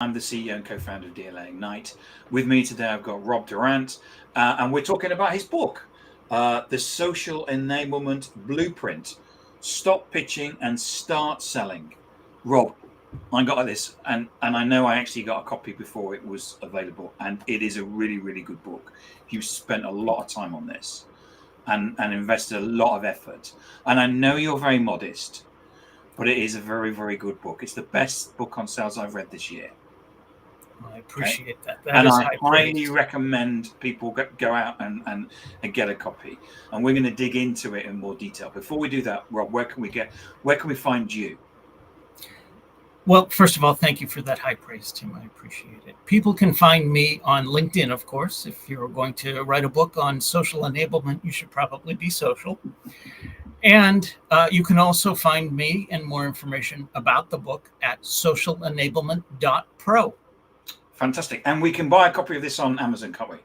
I'm the CEO and co-founder of DLA Ignite. With me today, I've got Rob Durant, and we're talking about his book, The Social Enablement Blueprint: Stop Pitching and Start Selling. Rob, I got this, and I know I actually got a copy before it was available, and it is a really, really good book. You've spent a lot of time on this and invested a lot of effort. And I know you're very modest, but it is a very, very good book. It's the best book on sales I've read this year. I Okay. appreciate that. That And is I high highly praise. recommend people go out and get a copy. And we're going to dig into it in more detail. Before we do that, Rob, where can we find you? Well, first of all, thank you for that high praise, Tim. I appreciate it. People can find me on LinkedIn, of course. If you're going to write a book on social enablement, you should probably be social. And you can also find me and more information about the book at socialenablement.pro. Fantastic. And we can buy a copy of this on Amazon, can't we?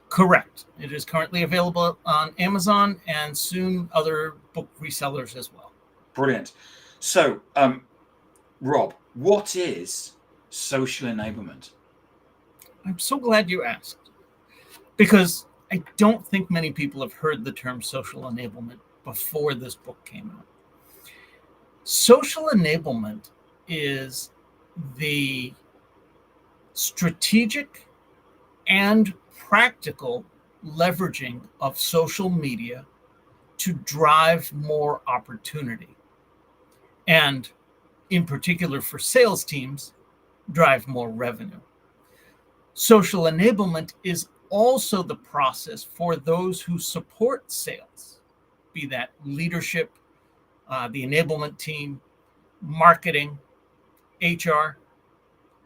Correct. It is currently available on Amazon and soon other book resellers as well. Brilliant. So, Rob, what is social enablement? I'm so glad you asked, because I don't think many people have heard the term social enablement before this book came out. Social enablement is the strategic and practical leveraging of social media to drive more opportunity. And in particular for sales teams, drive more revenue. Social enablement is also the process for those who support sales, be that leadership, the enablement team, marketing, HR,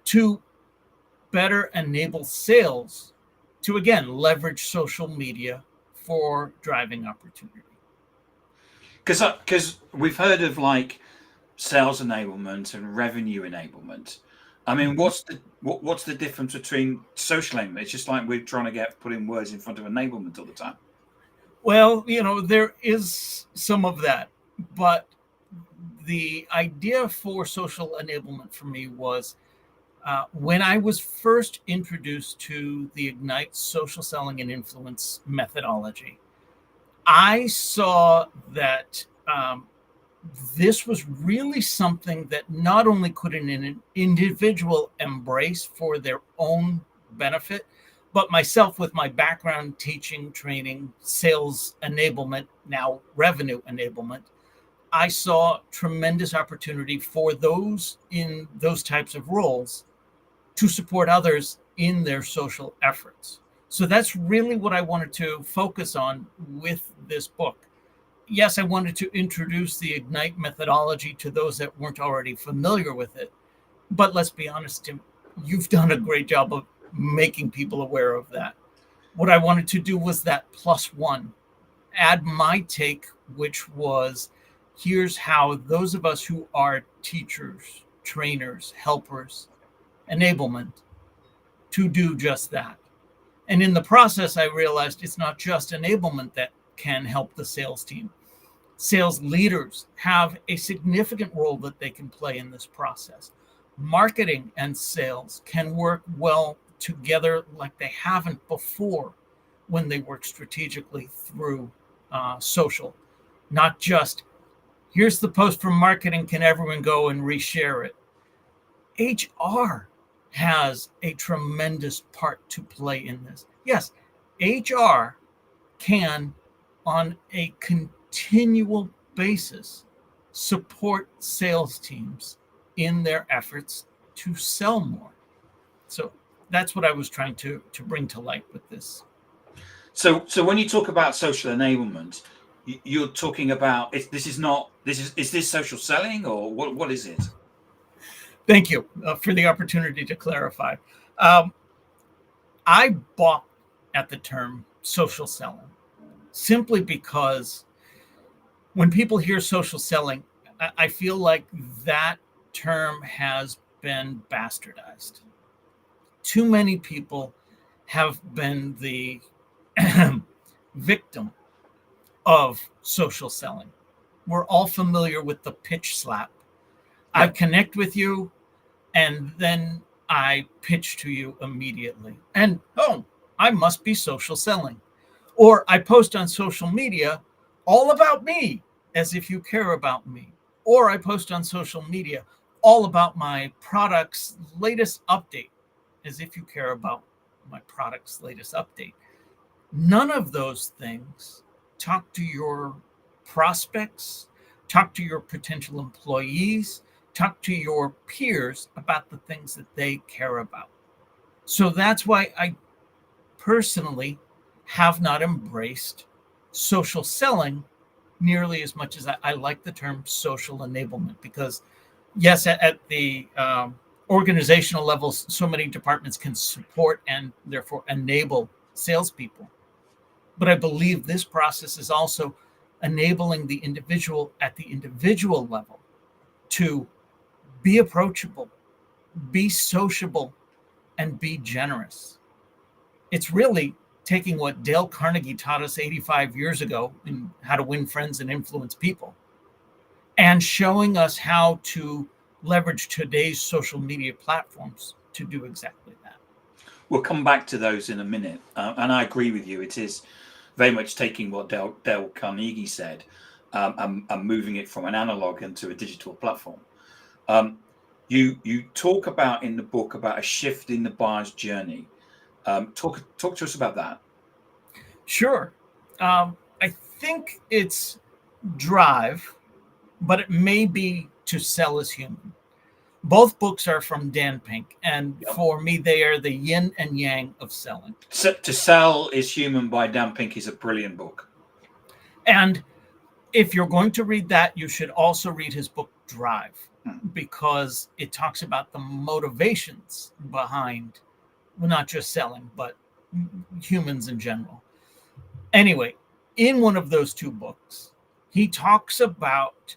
to better enable sales to, again, leverage social media for driving opportunity. Because we've heard of like sales enablement and revenue enablement. I mean, what's the difference between social enablement? It's just like we're trying to put in words in front of enablement all the time. Well, there is some of that, but the idea for social enablement for me was when I was first introduced to the Ignite social selling and influence methodology. I saw that this was really something that not only could an individual embrace for their own benefit, but myself, with my background teaching, training, sales enablement, now revenue enablement, I saw tremendous opportunity for those in those types of roles to support others in their social efforts. So that's really what I wanted to focus on with this book. Yes, I wanted to introduce the Ignite methodology to those that weren't already familiar with it. But let's be honest, Tim, you've done a great job of making people aware of that. What I wanted to do was that plus one, add my take, which was here's how those of us who are teachers, trainers, helpers, enablement, to do just that. And in the process, I realized it's not just enablement that can help the sales team. Sales leaders have a significant role that they can play in this process. Marketing and sales can work well together like they haven't before when they work strategically through social. Not just, here's the post from marketing, can everyone go and reshare it? HR has a tremendous part to play in this. Yes, HR can, on a continual basis, support sales teams in their efforts to sell more. So that's what I was trying to bring to light with this. So when you talk about social enablement, you're talking about is this social selling, or what is it? Thank you for the opportunity to clarify. I balked at the term social selling simply because when people hear social selling, I feel like that term has been bastardized. Too many people have been the victim of social selling. We're all familiar with the pitch slap. I Yep. connect with you, and then I pitch to you immediately. And oh, I must be social selling. Or I post on social media all about me, as if you care about me. Or I post on social media all about my product's latest update, as if you care about my product's latest update. None of those things talk to your prospects, talk to your potential employees, talk to your peers about the things that they care about. So that's why I personally have not embraced social selling nearly as much as I like the term social enablement, because yes, at the organizational levels, so many departments can support and therefore enable salespeople. But I believe this process is also enabling the individual at the individual level to be approachable, be sociable, and be generous. It's really taking what Dale Carnegie taught us 85 years ago in How to Win Friends and Influence People and showing us how to leverage today's social media platforms to do exactly that. We'll come back to those in a minute. And I agree with you. It is very much taking what Dale Carnegie said and moving it from an analog into a digital platform. You talk about in the book about a shift in the buyer's journey. Talk to us about that. Sure. I think it's drive, but it may be to sell as human. Both books are from Dan Pink, and for me, they are the yin and yang of selling. So, To Sell is Human by Dan Pink is a brilliant book. And if you're going to read that, you should also read his book Drive, because it talks about the motivations behind, well, not just selling, but humans in general. Anyway, in one of those two books, he talks about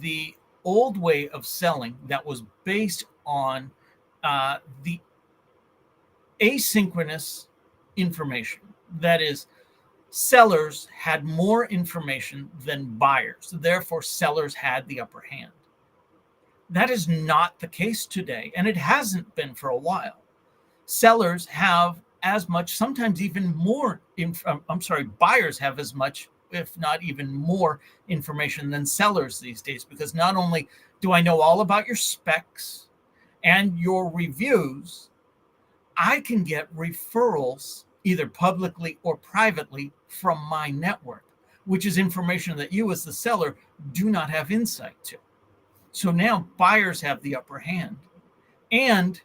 the old way of selling that was based on the asynchronous information. That is, sellers had more information than buyers. Therefore, sellers had the upper hand. That is not the case today, and it hasn't been for a while. Sellers have as much, sometimes even more, buyers have as much, if not even more information than sellers these days, because not only do I know all about your specs and your reviews, I can get referrals either publicly or privately from my network, which is information that you as the seller do not have insight to. So now buyers have the upper hand. And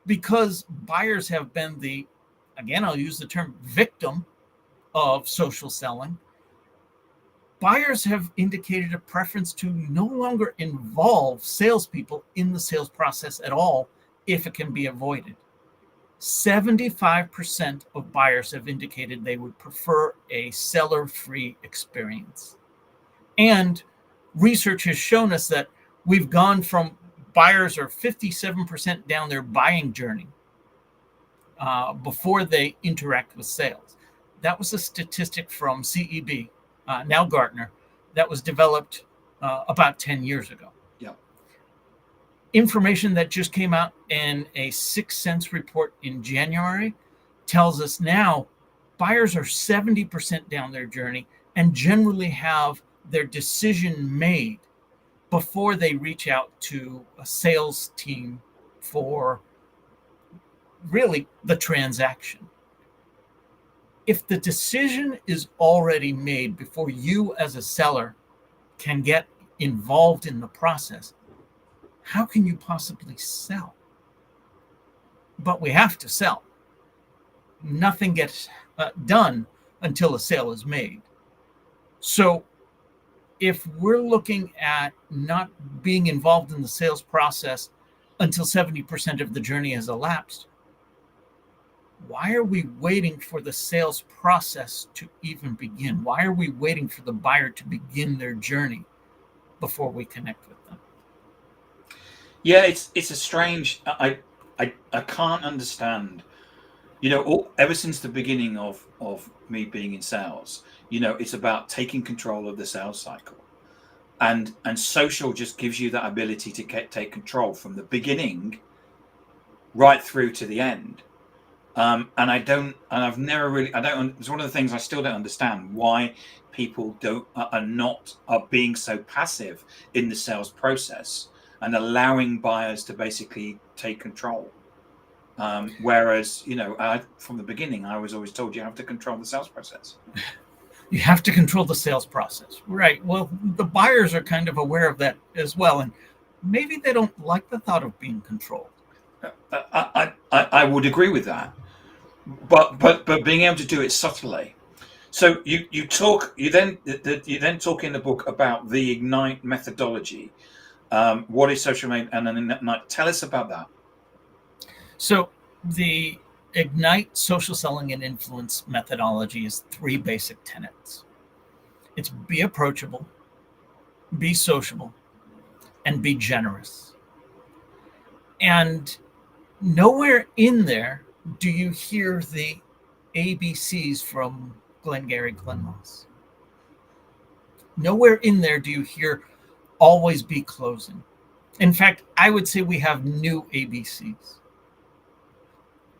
because buyers have been the, again, I'll use the term victim of social selling, buyers have indicated a preference to no longer involve salespeople in the sales process at all if it can be avoided. 75% of buyers have indicated they would prefer a seller-free experience. And research has shown us that we've gone from buyers are 57% down their buying journey before they interact with sales. That was a statistic from CEB, now Gartner, that was developed about 10 years ago. Yeah. Information that just came out in a 6 Sense report in January tells us now buyers are 70% down their journey and generally have their decision made before they reach out to a sales team for really the transaction. If the decision is already made before you as a seller can get involved in the process, how can you possibly sell? But we have to sell. Nothing gets done until a sale is made. So if we're looking at not being involved in the sales process until 70% of the journey has elapsed, why are we waiting for the sales process to even begin? Why are we waiting for the buyer to begin their journey before we connect with them? Yeah, it's a strange. I can't understand. Ever since the beginning of me being in sales, it's about taking control of the sales cycle, and social just gives you that ability to take control from the beginning right through to the end. And I've never really, it's one of the things I still don't understand, why people are being so passive in the sales process and allowing buyers to basically take control. Whereas, from the beginning, I was always told you have to control the sales process. You have to control the sales process. Right. Well, the buyers are kind of aware of that as well. And maybe they don't like the thought of being controlled. I would agree with that. But being able to do it subtly. So you then talk in the book about the Ignite methodology. What is social media? And then tell us about that. So the Ignite social selling and influence methodology is 3 basic tenets. It's be approachable, be sociable, and be generous. And nowhere in there do you hear the ABCs from Glengarry Glen Ross. Nowhere in there do you hear always be closing. In fact, I would say we have new ABCs.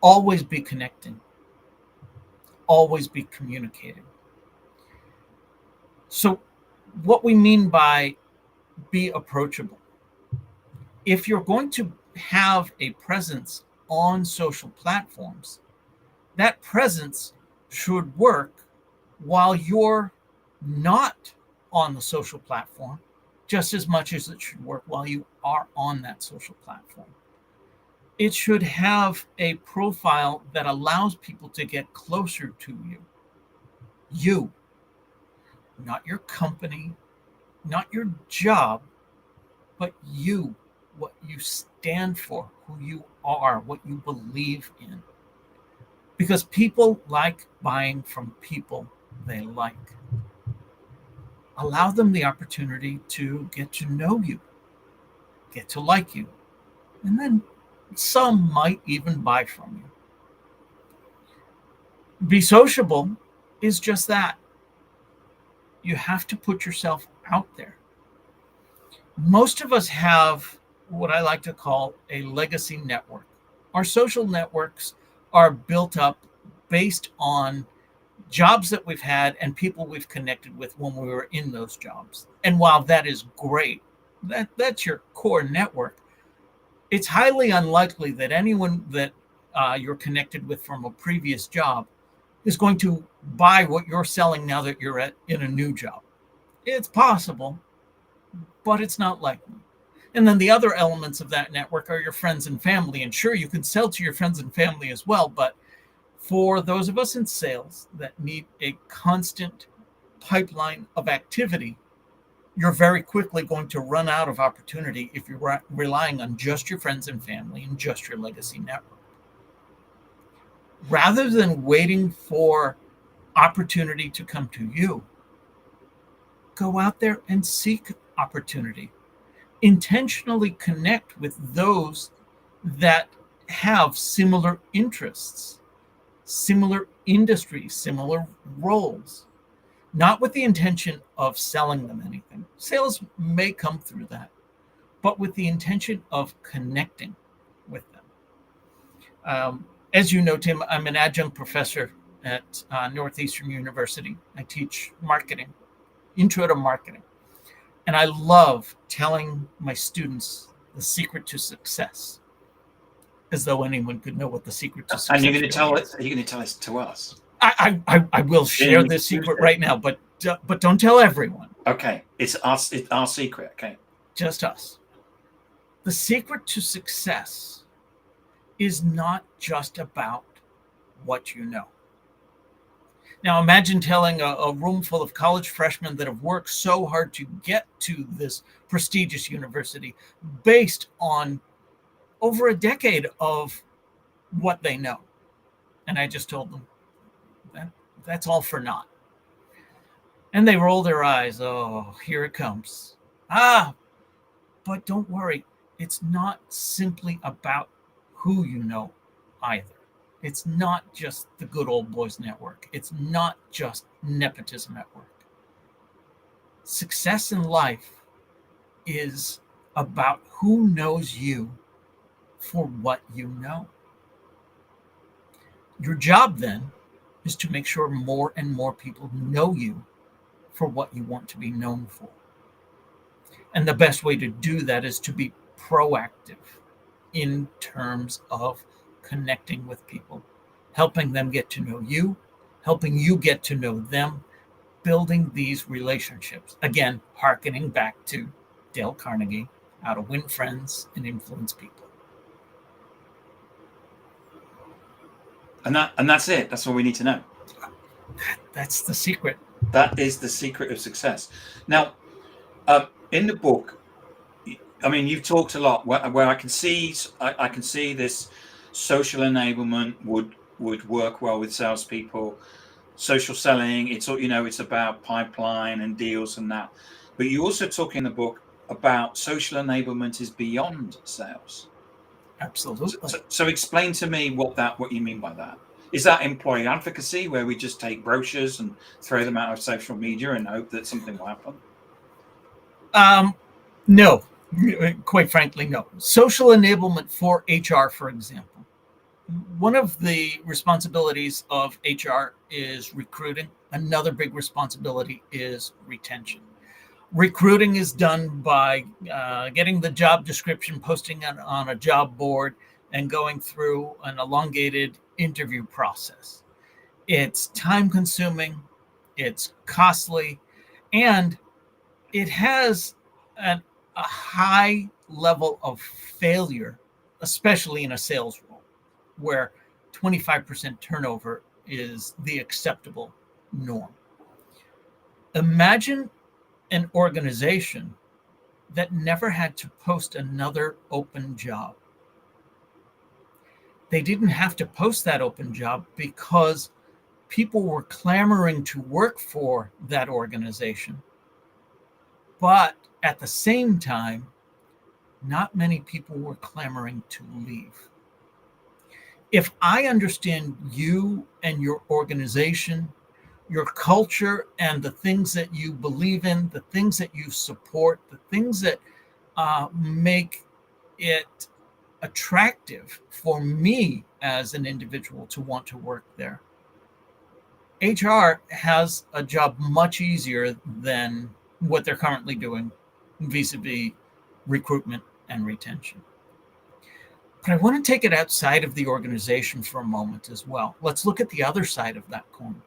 Always be connecting. Always be communicating. So what we mean by be approachable, if you're going to have a presence on social platforms, that presence should work while you're not on the social platform, just as much as it should work while you are on that social platform. It should have a profile that allows people to get closer to you. You, not your company, not your job, but you, what you stand for, who you are, what you believe in. Because people like buying from people they like. Allow them the opportunity to get to know you, get to like you, and then some might even buy from you. Be sociable is just that. You have to put yourself out there. Most of us have what I like to call a legacy network. Our social networks are built up based on jobs that we've had and people we've connected with when we were in those jobs. And while that is great, that's your core network, it's highly unlikely that anyone that you're connected with from a previous job is going to buy what you're selling now that you're in a new job. It's possible, but it's not likely. And then the other elements of that network are your friends and family. And sure, you can sell to your friends and family as well, but for those of us in sales that need a constant pipeline of activity, you're very quickly going to run out of opportunity if you're relying on just your friends and family and just your legacy network. Rather than waiting for opportunity to come to you, go out there and seek opportunity. Intentionally connect with those that have similar interests, similar industries, similar roles, not with the intention of selling them anything. Sales may come through that, but with the intention of connecting with them. As you know, Tim, I'm an adjunct professor at Northeastern University. I teach marketing, intro to marketing. And I love telling my students the secret to success, as though anyone could know what the secret to success is. And you're going to tell it to us. I will share this secret right now, but don't tell everyone. Okay, it's our secret. Okay, just us. The secret to success is not just about what you know. Now, imagine telling a room full of college freshmen that have worked so hard to get to this prestigious university based on over a decade of what they know. And I just told them, that's all for naught. And they roll their eyes. Oh, here it comes. But don't worry. It's not simply about who you know either. It's not just the good old boys network. It's not just nepotism at work. Success in life is about who knows you for what you know. Your job then is to make sure more and more people know you for what you want to be known for. And the best way to do that is to be proactive in terms of connecting with people, helping them get to know you, helping you get to know them, building these relationships. Again, hearkening back to Dale Carnegie, how to win friends and influence people. And that's it. That's all we need to know. That's the secret. That is the secret of success. Now, in the book, I mean, you've talked a lot where I can see this social enablement would work well with salespeople. Social selling, it's about pipeline and deals and that. But you also talk in the book about social enablement is beyond sales. Absolutely. So explain to me what you mean by that. Is that employee advocacy, where we just take brochures and throw them out of social media and hope that something will happen? No, quite frankly, no. Social enablement for HR, for example. One of the responsibilities of HR is recruiting. Another big responsibility is retention. Recruiting is done by getting the job description, posting it on a job board, and going through an elongated interview process. It's time consuming, it's costly, and it has a high level of failure, especially in a sales role, where 25% turnover is the acceptable norm. Imagine an organization that never had to post another open job. They didn't have to post that open job because people were clamoring to work for that organization. But at the same time, not many people were clamoring to leave. If I understand you and your organization, your culture, and the things that you believe in, the things that you support, the things that make it attractive for me as an individual to want to work there, HR has a job much easier than what they're currently doing vis-a-vis recruitment and retention. But I want to take it outside of the organization for a moment as well. Let's look at the other side of that coin.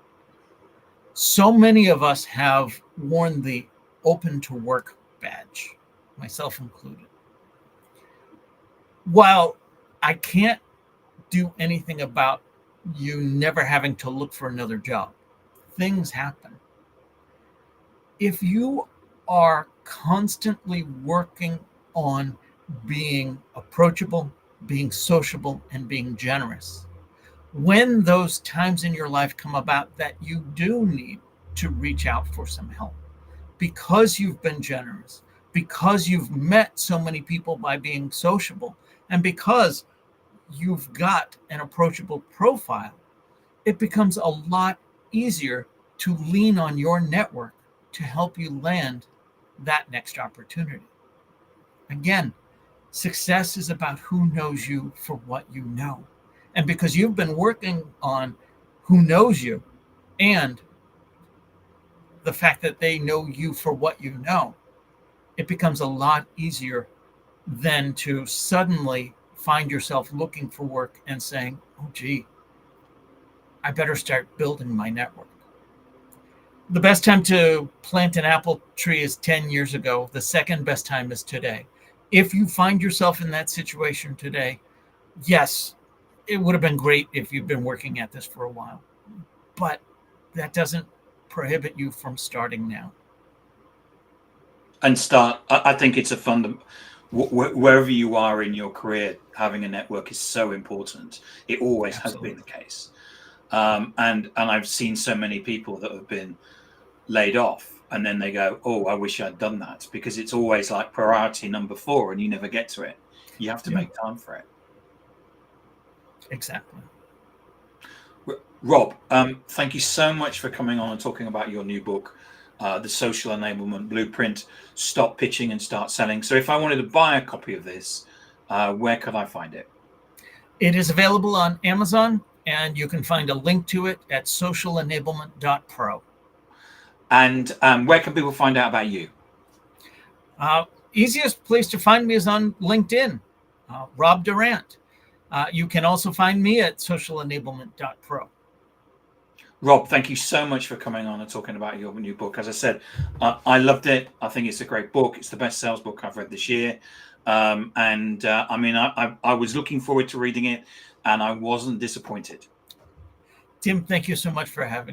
So many of us have worn the open to work badge, myself included. While I can't do anything about you never having to look for another job, things happen. If you are constantly working on being approachable, being sociable, and being generous, when those times in your life come about that you do need to reach out for some help, because you've been generous, because you've met so many people by being sociable, and because you've got an approachable profile, it becomes a lot easier to lean on your network to help you land that next opportunity. Again, success is about who knows you for what you know. And because you've been working on who knows you and the fact that they know you for what you know, it becomes a lot easier than to suddenly find yourself looking for work and saying, oh, gee, I better start building my network. The best time to plant an apple tree is 10 years ago. The second best time is today. If you find yourself in that situation today, yes, it would have been great if you've been working at this for a while, but that doesn't prohibit you from starting now. And start, I think it's a wherever you are in your career, having a network is so important. It always Absolutely. has been the case. And I've seen so many people that have been laid off and then they go, oh, I wish I'd done that, because it's always like priority number 4 and you never get to it. You have to make time for it. Exactly. Rob, thank you so much for coming on and talking about your new book, The Social Enablement Blueprint, Stop Pitching and Start Selling. So if I wanted to buy a copy of this, where could I find it? It is available on Amazon, and you can find a link to it at socialenablement.pro. And where can people find out about you? Easiest place to find me is on LinkedIn, Rob Durant. You can also find me at socialenablement.pro. Rob, thank you so much for coming on and talking about your new book. As I said, I loved it. I think it's a great book. It's the best sales book I've read this year. I mean, I was looking forward to reading it, and I wasn't disappointed. Tim, thank you so much for having me.